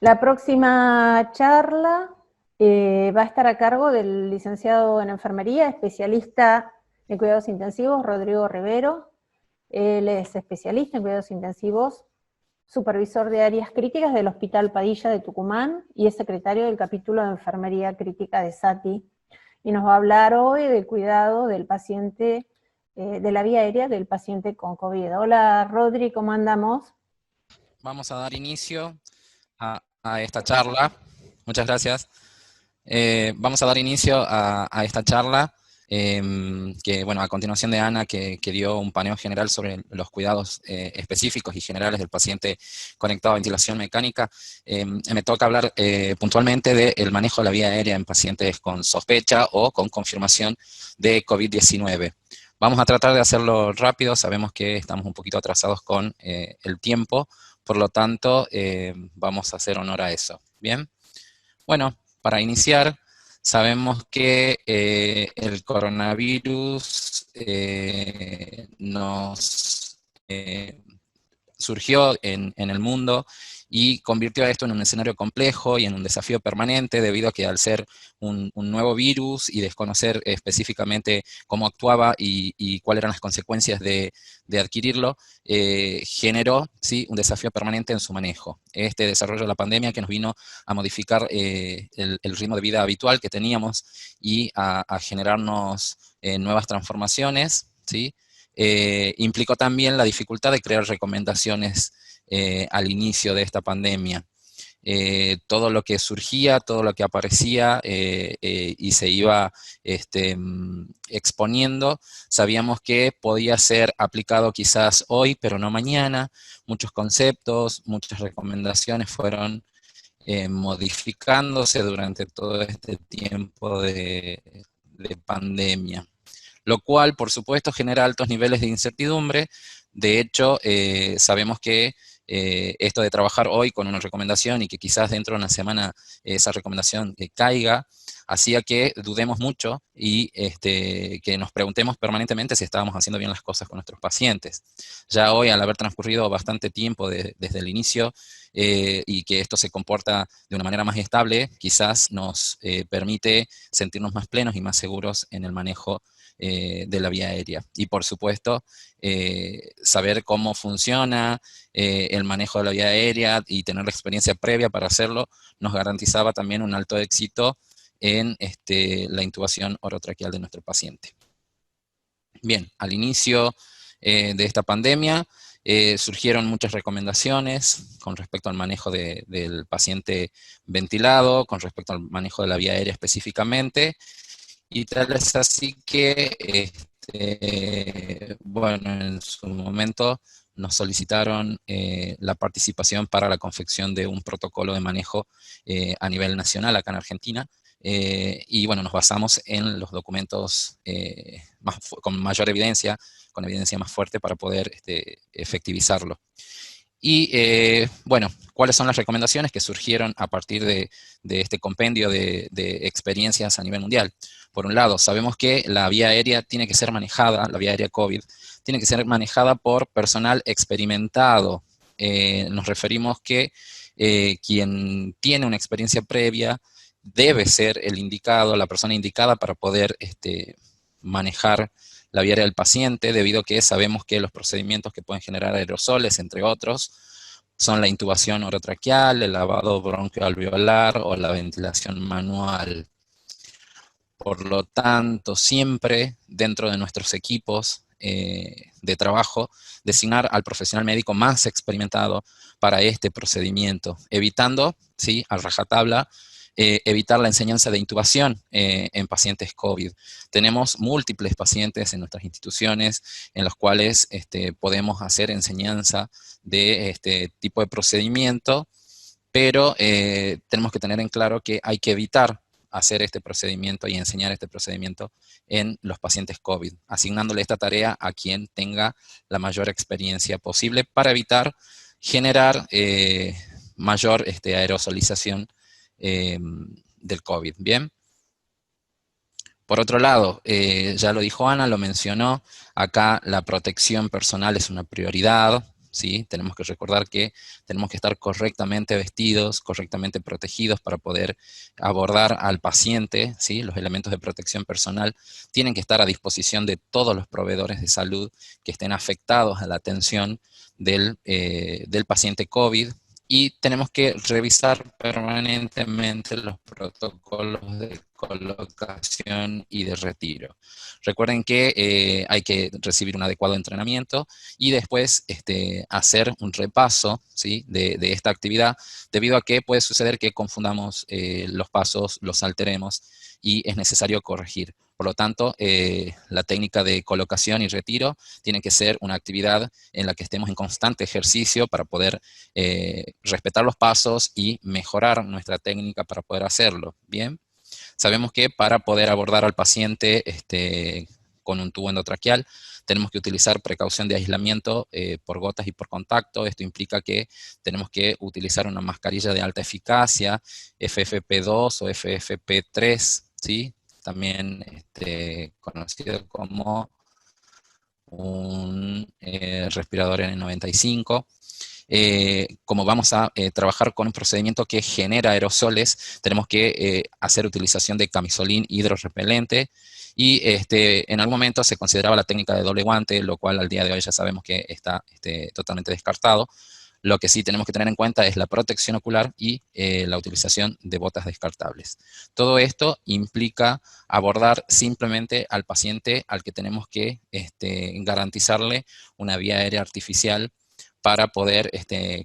La próxima charla va a estar a cargo del licenciado en enfermería, especialista en cuidados intensivos, Rodrigo Rivero. Él es especialista en cuidados intensivos, supervisor de áreas críticas del Hospital Padilla de Tucumán y es secretario del capítulo de enfermería crítica de SATI. Y nos va a hablar hoy del cuidado del paciente, de la vía aérea del paciente con COVID. Hola Rodri, ¿cómo andamos? Vamos a dar inicio a esta charla. Muchas gracias. Vamos a dar inicio a esta charla, que, bueno, a continuación de Ana, que dio un paneo general sobre los cuidados específicos y generales del paciente conectado a ventilación mecánica. Me toca hablar puntualmente del manejo de la vía aérea en pacientes con sospecha o con confirmación de COVID-19. Vamos a tratar de hacerlo rápido, sabemos que estamos un poquito atrasados con el tiempo, por lo tanto, vamos a hacer honor a eso. ¿Bien? Bueno, para iniciar, sabemos que el coronavirus nos surgió en el mundo y convirtió a esto en un escenario complejo y en un desafío permanente, debido a que al ser un nuevo virus y desconocer específicamente cómo actuaba y cuáles eran las consecuencias de adquirirlo, generó, ¿sí?, un desafío permanente en su manejo. Este desarrollo de la pandemia que nos vino a modificar el ritmo de vida habitual que teníamos y a generarnos nuevas transformaciones, ¿sí? Implicó también la dificultad de crear recomendaciones al inicio de esta pandemia. Todo lo que surgía, todo lo que aparecía y se iba exponiendo, sabíamos que podía ser aplicado quizás hoy, pero no mañana. Muchos conceptos, muchas recomendaciones fueron modificándose durante todo este tiempo de pandemia, lo cual, por supuesto, genera altos niveles de incertidumbre. De hecho, sabemos que esto de trabajar hoy con una recomendación y que quizás dentro de una semana esa recomendación caiga, hacía que dudemos mucho y que nos preguntemos permanentemente si estábamos haciendo bien las cosas con nuestros pacientes. Ya hoy, al haber transcurrido bastante tiempo desde el inicio y que esto se comporta de una manera más estable, quizás nos permite sentirnos más plenos y más seguros en el manejo de la vía aérea. Y por supuesto, saber cómo funciona el manejo de la vía aérea y tener la experiencia previa para hacerlo, nos garantizaba también un alto éxito en la intubación orotraqueal de nuestro paciente. Bien, al inicio de esta pandemia surgieron muchas recomendaciones con respecto al manejo del paciente ventilado, con respecto al manejo de la vía aérea específicamente, y tal es así que, bueno, en su momento nos solicitaron la participación para la confección de un protocolo de manejo a nivel nacional acá en Argentina. Y bueno, nos basamos en los documentos con mayor evidencia, con evidencia más fuerte para poder efectivizarlo. Y bueno, ¿cuáles son las recomendaciones que surgieron a partir de este compendio de experiencias a nivel mundial? Por un lado, sabemos que la vía aérea tiene que ser manejada, la vía aérea COVID, tiene que ser manejada por personal experimentado. Nos referimos que quien tiene una experiencia previa debe ser el indicado, la persona indicada para poder manejar la vía aérea del paciente, debido a que sabemos que los procedimientos que pueden generar aerosoles, entre otros, son la intubación orotraqueal, el lavado bronquioalveolar o la ventilación manual. Por lo tanto, siempre dentro de nuestros equipos de trabajo, designar al profesional médico más experimentado para este procedimiento, evitando, ¿sí?, a rajatabla, evitar la enseñanza de intubación en pacientes COVID. Tenemos múltiples pacientes en nuestras instituciones en los cuales podemos hacer enseñanza de este tipo de procedimiento, pero tenemos que tener en claro que hay que evitar hacer este procedimiento y enseñar este procedimiento en los pacientes COVID, asignándole esta tarea a quien tenga la mayor experiencia posible para evitar generar mayor aerosolización del COVID. Bien. Por otro lado, ya lo dijo Ana, lo mencionó, acá la protección personal es una prioridad. ¿sí? Tenemos que recordar que tenemos que estar correctamente vestidos, correctamente protegidos para poder abordar al paciente, ¿sí? Los elementos de protección personal tienen que estar a disposición de todos los proveedores de salud que estén afectados a la atención del paciente COVID, y tenemos que revisar permanentemente los protocolos de colocación y de retiro. Recuerden que hay que recibir un adecuado entrenamiento y después hacer un repaso, ¿sí?, de esta actividad, debido a que puede suceder que confundamos los pasos, los alteremos y es necesario corregir. Por lo tanto, la técnica de colocación y retiro tiene que ser una actividad en la que estemos en constante ejercicio para poder respetar los pasos y mejorar nuestra técnica para poder hacerlo. Bien, sabemos que para poder abordar al paciente con un tubo endotraqueal, tenemos que utilizar precaución de aislamiento por gotas y por contacto. Esto implica que tenemos que utilizar una mascarilla de alta eficacia, FFP2 o FFP3, ¿sí? También conocido como un respirador N95. Como vamos a trabajar con un procedimiento que genera aerosoles, tenemos que hacer utilización de camisolín hidrorrepelente, y en algún momento se consideraba la técnica de doble guante, lo cual al día de hoy ya sabemos que está totalmente descartado. Lo que sí tenemos que tener en cuenta es la protección ocular y la utilización de botas descartables. Todo esto implica abordar simplemente al paciente al que tenemos que garantizarle una vía aérea artificial para poder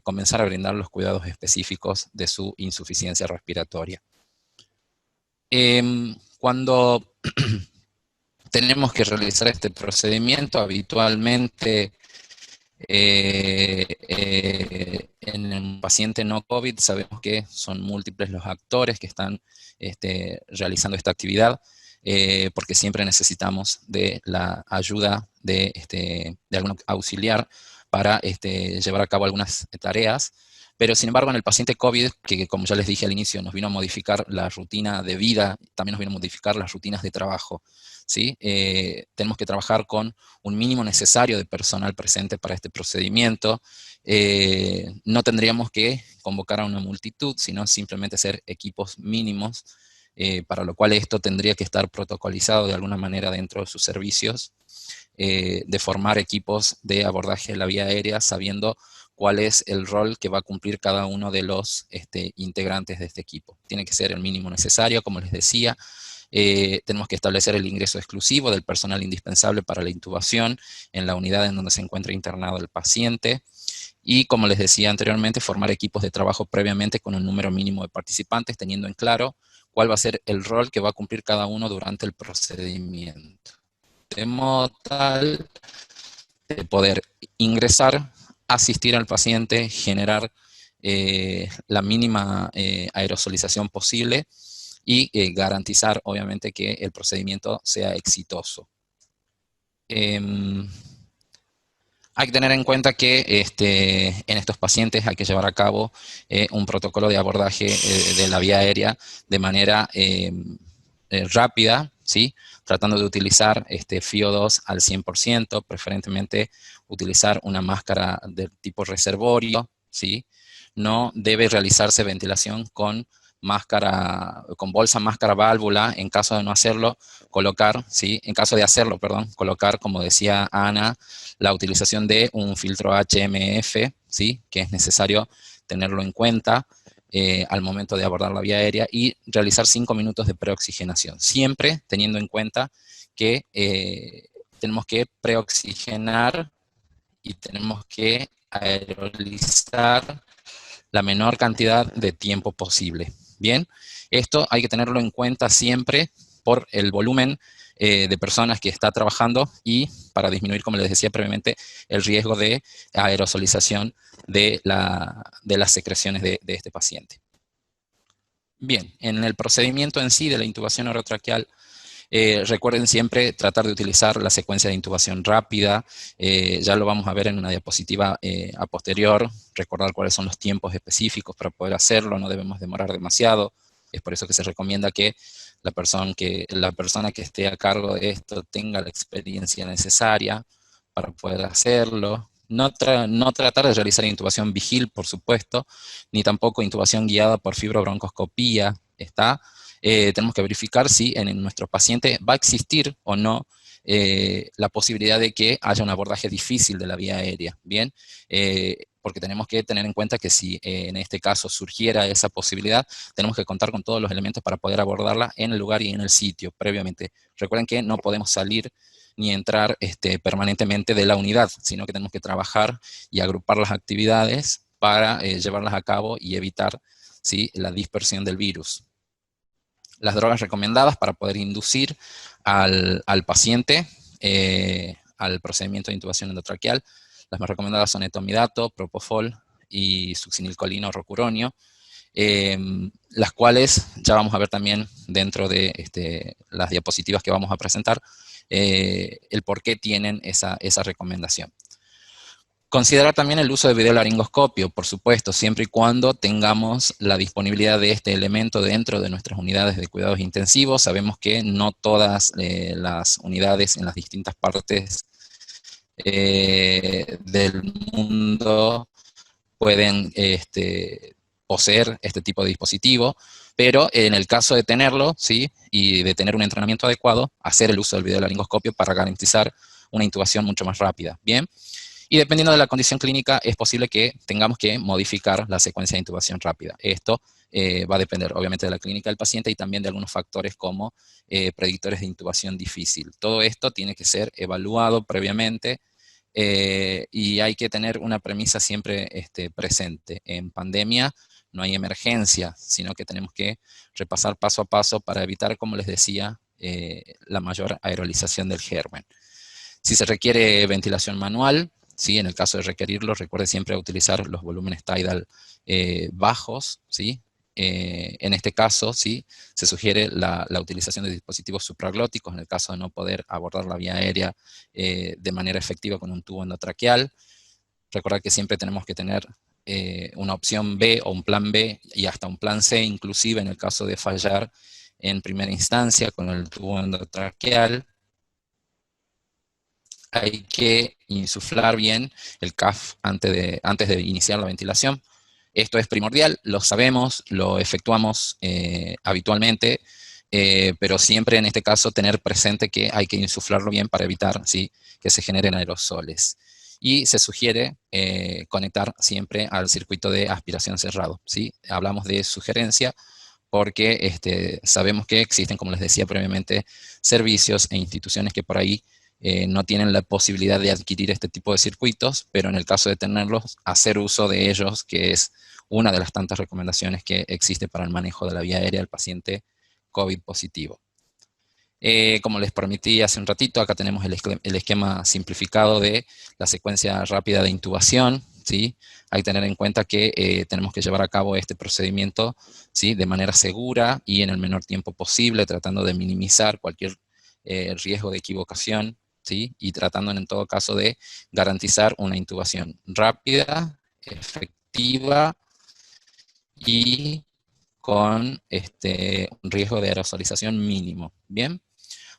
comenzar a brindar los cuidados específicos de su insuficiencia respiratoria. Cuando tenemos que realizar este procedimiento, habitualmente en el paciente no COVID sabemos que son múltiples los actores que están realizando esta actividad, porque siempre necesitamos de la ayuda de algún auxiliar para llevar a cabo algunas tareas. Pero sin embargo, en el paciente COVID, que como ya les dije al inicio, nos vino a modificar la rutina de vida, también nos vino a modificar las rutinas de trabajo, ¿sí? Tenemos que trabajar con un mínimo necesario de personal presente para este procedimiento. No tendríamos que convocar a una multitud, sino simplemente ser equipos mínimos, para lo cual esto tendría que estar protocolizado de alguna manera dentro de sus servicios, de formar equipos de abordaje de la vía aérea, sabiendo cuál es el rol que va a cumplir cada uno de los integrantes de este equipo. Tiene que ser el mínimo necesario, como les decía. Tenemos que establecer el ingreso exclusivo del personal indispensable para la intubación en la unidad en donde se encuentra internado el paciente. Y como les decía anteriormente, formar equipos de trabajo previamente con un número mínimo de participantes, teniendo en claro cuál va a ser el rol que va a cumplir cada uno durante el procedimiento, de modo tal de poder ingresar, asistir al paciente, generar la mínima aerosolización posible y garantizar, obviamente, que el procedimiento sea exitoso. Hay que tener en cuenta que en estos pacientes hay que llevar a cabo un protocolo de abordaje de la vía aérea de manera rápida, ¿sí? Tratando de utilizar FIO2 al 100%, preferentemente utilizar una máscara de tipo reservorio, ¿sí? No debe realizarse ventilación con bolsa, máscara, válvula. En caso de no hacerlo, colocar, ¿sí? En caso de hacerlo, perdón, colocar, como decía Ana, la utilización de un filtro HMF, ¿sí? Que es necesario tenerlo en cuenta al momento de abordar la vía aérea, y realizar 5 minutos de preoxigenación, siempre teniendo en cuenta que tenemos que preoxigenar y tenemos que aerolizar la menor cantidad de tiempo posible. Bien, esto hay que tenerlo en cuenta siempre por el volumen de personas que está trabajando y para disminuir, como les decía previamente, el riesgo de aerosolización de las secreciones de este paciente. Bien, en el procedimiento en sí de la intubación orotraqueal, recuerden siempre tratar de utilizar la secuencia de intubación rápida. Ya lo vamos a ver en una diapositiva a posterior, recordar cuáles son los tiempos específicos para poder hacerlo, no debemos demorar demasiado. Es por eso que se recomienda que la persona que esté a cargo de esto tenga la experiencia necesaria para poder hacerlo, no tratar de realizar intubación vigil, por supuesto, ni tampoco intubación guiada por fibrobroncoscopía, ¿está? Tenemos que verificar si en nuestro paciente va a existir o no la posibilidad de que haya un abordaje difícil de la vía aérea, ¿bien? Porque tenemos que tener en cuenta que si en este caso surgiera esa posibilidad, tenemos que contar con todos los elementos para poder abordarla en el lugar y en el sitio previamente. Recuerden que no podemos salir ni entrar permanentemente de la unidad, sino que tenemos que trabajar y agrupar las actividades para llevarlas a cabo y evitar, ¿sí?, la dispersión del virus. Las drogas recomendadas para poder inducir al paciente al procedimiento de intubación endotraqueal, las más recomendadas son etomidato, propofol y succinilcolina o rocuronio, las cuales ya vamos a ver también dentro de las diapositivas que vamos a presentar, el por qué tienen esa recomendación. Considerar también el uso de videolaringoscopio, por supuesto, siempre y cuando tengamos la disponibilidad de este elemento dentro de nuestras unidades de cuidados intensivos. Sabemos que no todas las unidades en las distintas partes del mundo pueden poseer este tipo de dispositivo, pero en el caso de tenerlo, ¿sí?, y de tener un entrenamiento adecuado, hacer el uso del videolaringoscopio para garantizar una intubación mucho más rápida, ¿bien? Y dependiendo de la condición clínica, es posible que tengamos que modificar la secuencia de intubación rápida. Esto va a depender, obviamente, de la clínica del paciente y también de algunos factores como predictores de intubación difícil. Todo esto tiene que ser evaluado previamente y hay que tener una premisa siempre presente. En pandemia no hay emergencia, sino que tenemos que repasar paso a paso para evitar, como les decía, la mayor aerolización del germen. Si se requiere ventilación manual, ¿sí?, en el caso de requerirlo, recuerde siempre utilizar los volúmenes tidal bajos, ¿sí? En este caso, ¿sí?, se sugiere la utilización de dispositivos supraglóticos en el caso de no poder abordar la vía aérea de manera efectiva con un tubo endotraqueal. Recordar que siempre tenemos que tener una opción B o un plan B y hasta un plan C, inclusive en el caso de fallar en primera instancia con el tubo endotraqueal. Hay que insuflar bien el CAF antes de iniciar la ventilación. Esto es primordial, lo sabemos, lo efectuamos habitualmente, pero siempre en este caso tener presente que hay que insuflarlo bien para evitar, ¿sí?, que se generen aerosoles. Y se sugiere conectar siempre al circuito de aspiración cerrado, ¿sí? Hablamos de sugerencia porque sabemos que existen, como les decía previamente, servicios e instituciones que por ahí no tienen la posibilidad de adquirir este tipo de circuitos, pero en el caso de tenerlos, hacer uso de ellos, que es una de las tantas recomendaciones que existe para el manejo de la vía aérea del paciente COVID positivo. Como les prometí hace un ratito, acá tenemos el esquema simplificado de la secuencia rápida de intubación, ¿sí? Hay que tener en cuenta que tenemos que llevar a cabo este procedimiento, ¿sí?, de manera segura y en el menor tiempo posible, tratando de minimizar cualquier riesgo de equivocación, ¿sí?, y tratando en todo caso de garantizar una intubación rápida, efectiva y con un riesgo de aerosolización mínimo, ¿bien?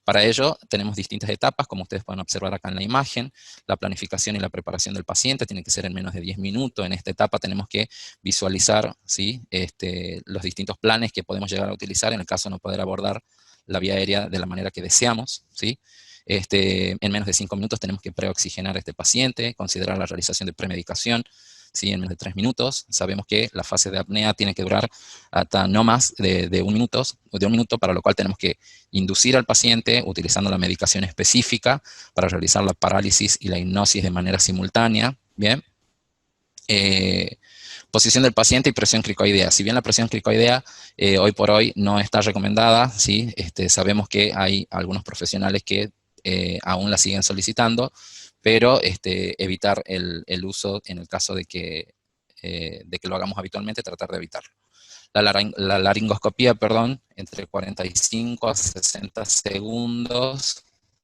Para ello tenemos distintas etapas, como ustedes pueden observar acá en la imagen. La planificación y la preparación del paciente tiene que ser en menos de 10 minutos. En esta etapa tenemos que visualizar, ¿sí?, los distintos planes que podemos llegar a utilizar en el caso de no poder abordar la vía aérea de la manera que deseamos, ¿sí? En menos de 5 minutos tenemos que preoxigenar a este paciente, considerar la realización de premedicación, ¿sí?, en menos de 3 minutos. Sabemos que la fase de apnea tiene que durar hasta no más de un minuto, para lo cual tenemos que inducir al paciente utilizando la medicación específica para realizar la parálisis y la hipnosis de manera simultánea, ¿bien? Posición del paciente y presión cricoidea. Si bien la presión cricoidea hoy por hoy no está recomendada, ¿sí?, sabemos que hay algunos profesionales que aún la siguen solicitando, pero evitar el uso en el caso de que lo hagamos habitualmente, tratar de evitarlo. La laringoscopía, perdón, entre 45 a 60 segundos,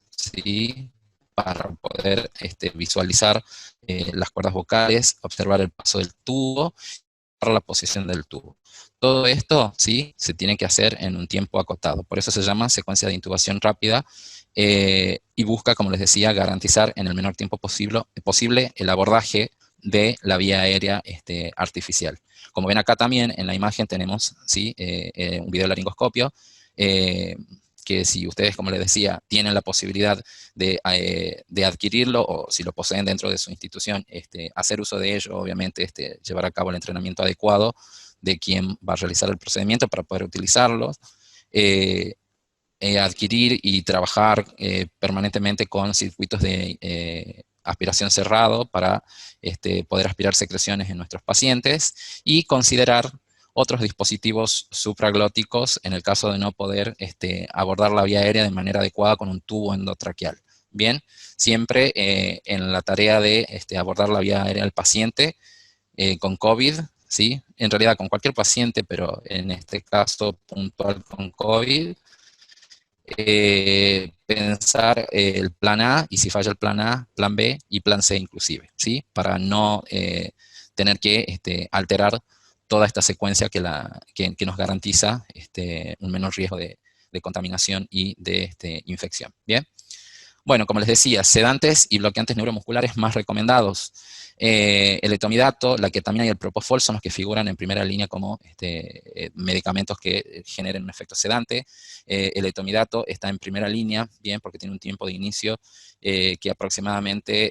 ¿sí?, para poder visualizar las cuerdas vocales, observar el paso del tubo, la posición del tubo. Todo esto, ¿sí?, se tiene que hacer en un tiempo acotado. Por eso se llama secuencia de intubación rápida y busca, como les decía, garantizar en el menor tiempo posible el abordaje de la vía aérea artificial. Como ven acá también en la imagen tenemos, ¿sí? Un videolaringoscopio, que si ustedes, como les decía, tienen la posibilidad de adquirirlo, o si lo poseen dentro de su institución, hacer uso de ello, obviamente llevar a cabo el entrenamiento adecuado de quien va a realizar el procedimiento para poder utilizarlos, adquirir y trabajar permanentemente con circuitos de aspiración cerrado para poder aspirar secreciones en nuestros pacientes, y considerar otros dispositivos supraglóticos en el caso de no poder abordar la vía aérea de manera adecuada con un tubo endotraqueal. Bien, siempre en la tarea de abordar la vía aérea del paciente con COVID, ¿sí? En realidad con cualquier paciente, pero en este caso puntual con COVID, pensar el plan A, y si falla el plan A, plan B y plan C inclusive, ¿sí? Para no tener que alterar toda esta secuencia que nos garantiza un menor riesgo de contaminación y de infección. ¿Bien? Bueno, como les decía, sedantes y bloqueantes neuromusculares más recomendados. El etomidato, la ketamina y el propofol son los que figuran en primera línea como medicamentos que generen un efecto sedante. El etomidato está en primera línea, bien, porque tiene un tiempo de inicio que aproximadamente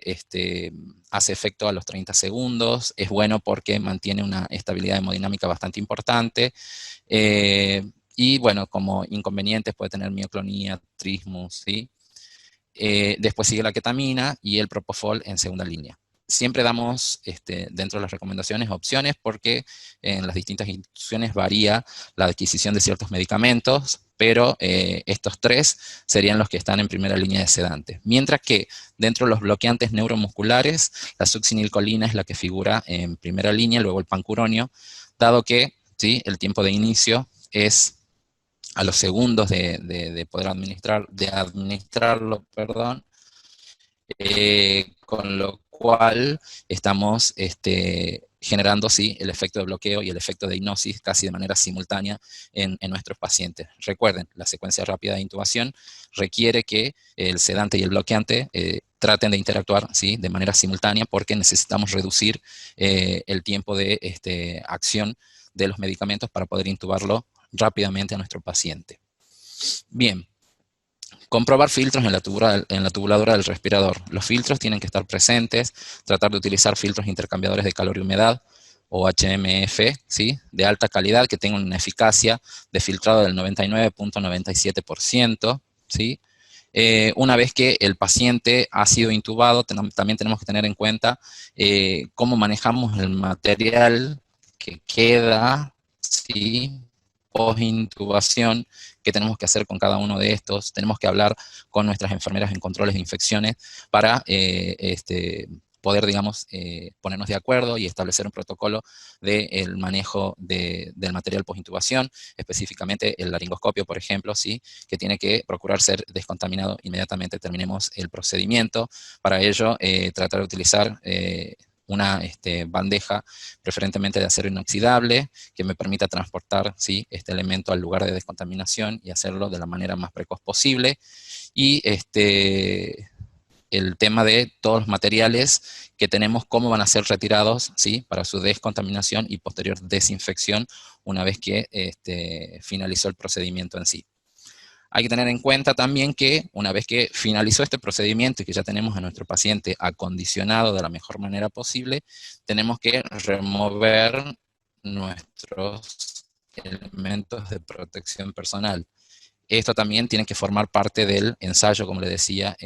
hace efecto a los 30 segundos. Es bueno porque mantiene una estabilidad hemodinámica bastante importante. Y bueno, como inconvenientes puede tener mioclonía, trismus, ¿sí? Después sigue la ketamina y el propofol en segunda línea. Siempre damos dentro de las recomendaciones opciones, porque en las distintas instituciones varía la adquisición de ciertos medicamentos, pero estos tres serían los que están en primera línea de sedante. Mientras que dentro de los bloqueantes neuromusculares, la succinilcolina es la que figura en primera línea, luego el pancuronio, dado que ¿sí? El tiempo de inicio es a los segundos de poder administrarlo, perdón, con lo cual estamos generando, sí, el efecto de bloqueo y el efecto de hipnosis casi de manera simultánea en nuestros pacientes. Recuerden, la secuencia rápida de intubación requiere que el sedante y el bloqueante traten de interactuar, ¿sí? De manera simultánea, porque necesitamos reducir el tiempo de acción de los medicamentos para poder intubarlo rápidamente a nuestro paciente. Bien, comprobar filtros en la tubuladora del respirador. Los filtros tienen que estar presentes, tratar de utilizar filtros intercambiadores de calor y humedad, o HMF, ¿sí? De alta calidad, que tengan una eficacia de filtrado del 99.97%, ¿sí? Una vez que el paciente ha sido intubado, también tenemos que tener en cuenta cómo manejamos el material que queda, ¿sí? Post-intubación, qué tenemos que hacer con cada uno de estos. Tenemos que hablar con nuestras enfermeras en controles de infecciones para poder, digamos, ponernos de acuerdo y establecer un protocolo del manejo del material post-intubación, específicamente el laringoscopio, por ejemplo, ¿sí? Que tiene que procurar ser descontaminado inmediatamente terminemos el procedimiento. Para ello, tratar de utilizar una bandeja preferentemente de acero inoxidable que me permita transportar, ¿sí? Este elemento al lugar de descontaminación y hacerlo de la manera más precoz posible. Y el tema de todos los materiales que tenemos, cómo van a ser retirados, ¿sí? Para su descontaminación y posterior desinfección una vez que finalizó el procedimiento en sí. Hay que tener en cuenta también que una vez que finalizó este procedimiento y que ya tenemos a nuestro paciente acondicionado de la mejor manera posible, tenemos que remover nuestros elementos de protección personal. Esto también tiene que formar parte del ensayo, como les decía,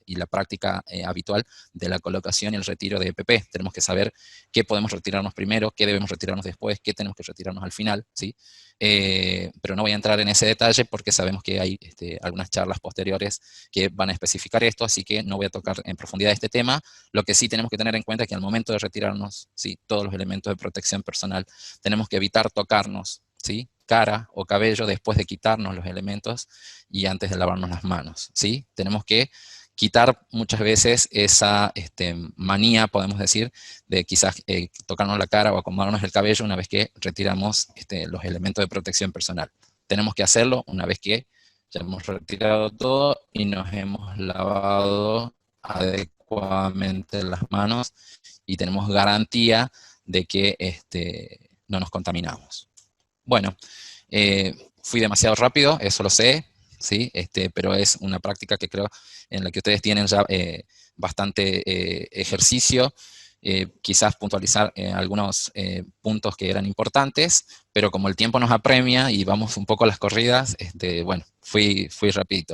y la práctica habitual de la colocación y el retiro de EPP. Tenemos que saber qué podemos retirarnos primero, qué debemos retirarnos después, qué tenemos que retirarnos al final, ¿sí? Pero no voy a entrar en ese detalle porque sabemos que hay algunas charlas posteriores que van a especificar esto, así que no voy a tocar en profundidad este tema. Lo que sí tenemos que tener en cuenta es que al momento de retirarnos, ¿sí? Todos los elementos de protección personal, tenemos que evitar tocarnos, ¿sí? Cara o cabello después de quitarnos los elementos y antes de lavarnos las manos, ¿sí? Tenemos que quitar muchas veces esa manía, podemos decir, de quizás tocarnos la cara o acomodarnos el cabello una vez que retiramos los elementos de protección personal. Tenemos que hacerlo una vez que ya hemos retirado todo y nos hemos lavado adecuadamente las manos y tenemos garantía de que no nos contaminamos. Bueno, fui demasiado rápido, eso lo sé, ¿sí? Pero es una práctica que creo en la que ustedes tienen ya bastante ejercicio. Quizás puntualizar algunos puntos que eran importantes, pero como el tiempo nos apremia y vamos un poco a las corridas, bueno, fui rapidito.